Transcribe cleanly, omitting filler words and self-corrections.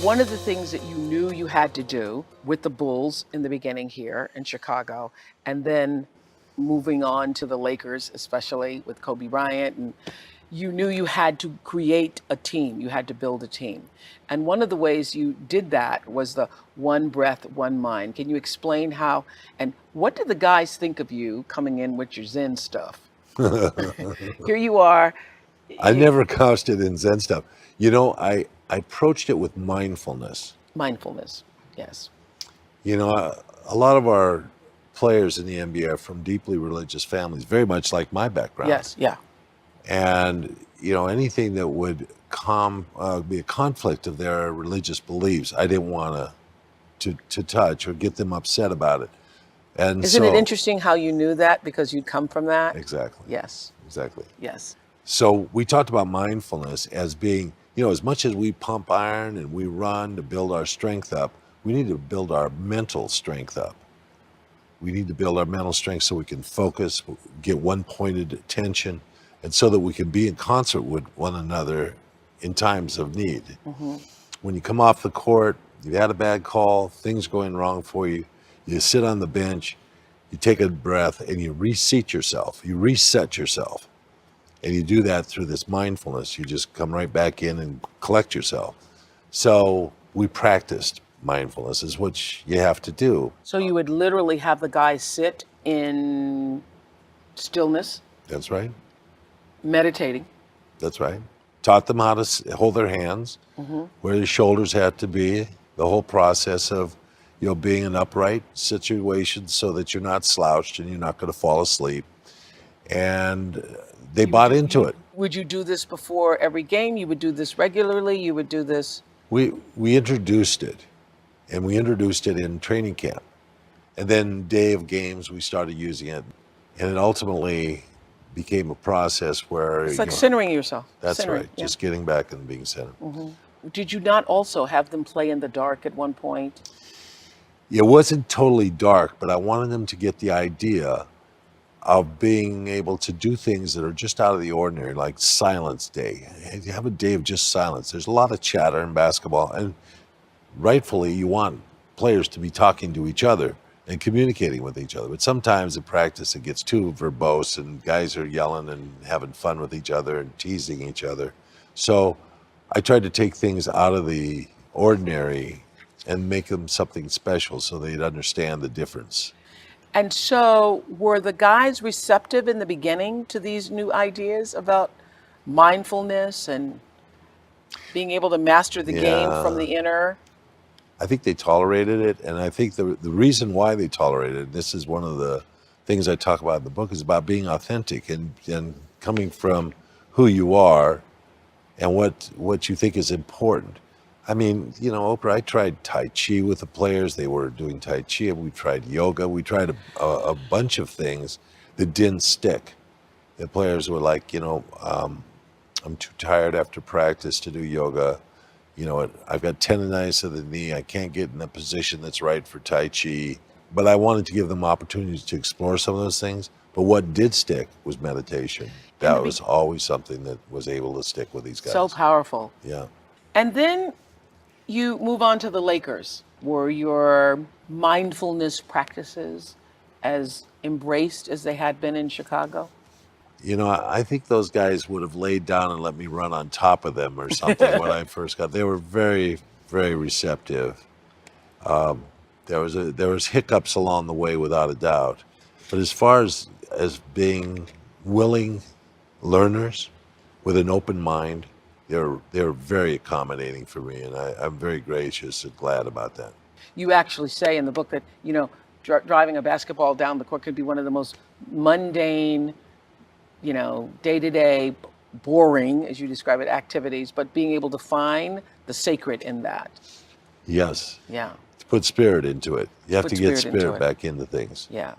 One of the things that you knew you had to do with the Bulls in the beginning here in Chicago, and then moving on to the Lakers, especially with Kobe Bryant, and you knew you had to create a team, you had to build a team. And one of the ways you did that was the one breath, one mind. Can you explain how, and what did the guys think of you coming in with your Zen stuff? Here you are. I never couched it in Zen stuff. I approached it with mindfulness. Mindfulness, yes. A lot of our players in the NBA are from deeply religious families, very much like my background. Yes, yeah. And, anything that would be a conflict of their religious beliefs, I didn't want to touch or get them upset about it. And Isn't it interesting how you knew that because you'd come from that? Exactly. Yes. Exactly. Yes. So we talked about mindfulness as being, as much as we pump iron and we run to build our strength up, we need to build our mental strength up. We need to build our mental strength so we can focus, get one-pointed attention, and so that we can be in concert with one another in times of need. Mm-hmm. When you come off the court, you've had a bad call, things going wrong for you, you sit on the bench, you take a breath, and you reseat yourself, you reset yourself. And you do that through this mindfulness. You just come right back in and collect yourself. So we practiced mindfulness, is what you have to do. So you would literally have the guys sit in stillness. That's right. Meditating. That's right. Taught them how to hold their hands, where their shoulders had to be, the whole process of being in upright situations so that you're not slouched and you're not going to fall asleep. And they bought into it. Would you do this before every game? You would do this regularly? You would do this? We introduced it, and we introduced it in training camp. And then day of games, we started using it. And it ultimately became a process where... It's like centering yourself. That's centering, right, yeah. just getting back and being centered. Did you not also have them play in the dark at one point? It wasn't totally dark, but I wanted them to get the idea of being able to do things that are just out of the ordinary, like silence day. You have a day of just silence. There's a lot of chatter in basketball, and rightfully you want players to be talking to each other and communicating with each other. But sometimes in practice it gets too verbose and guys are yelling and having fun with each other and teasing each other. So I tried to take things out of the ordinary and make them something special so they'd understand the difference. And so were the guys receptive in the beginning to these new ideas about mindfulness and being able to master the game from the inner? I think they tolerated it, and I think the reason why they tolerated it, this is one of the things I talk about in the book, is about being authentic and coming from who you are and what you think is important. I mean, Oprah, I tried Tai Chi with the players. They were doing Tai Chi, and we tried yoga. We tried a bunch of things that didn't stick. The players were like, I'm too tired after practice to do yoga. I've got tendonitis of the knee. I can't get in a position that's right for Tai Chi. But I wanted to give them opportunities to explore some of those things. But what did stick was meditation. That was always something that was able to stick with these guys. So powerful. Yeah. And then you move on to the Lakers. Were your mindfulness practices as embraced as they had been in Chicago? I think those guys would have laid down and let me run on top of them or something when I first got. They were very, very receptive. There was hiccups along the way, without a doubt. But as far as being willing learners with an open mind, they're very accommodating for me, and I'm very gracious and glad about that. You actually say in the book that, driving a basketball down the court could be one of the most mundane, day-to-day, boring, as you describe it, activities, but being able to find the sacred in that. Yes. Yeah. To put spirit into it. You have Put to get spirit into spirit it. back into things. Yeah.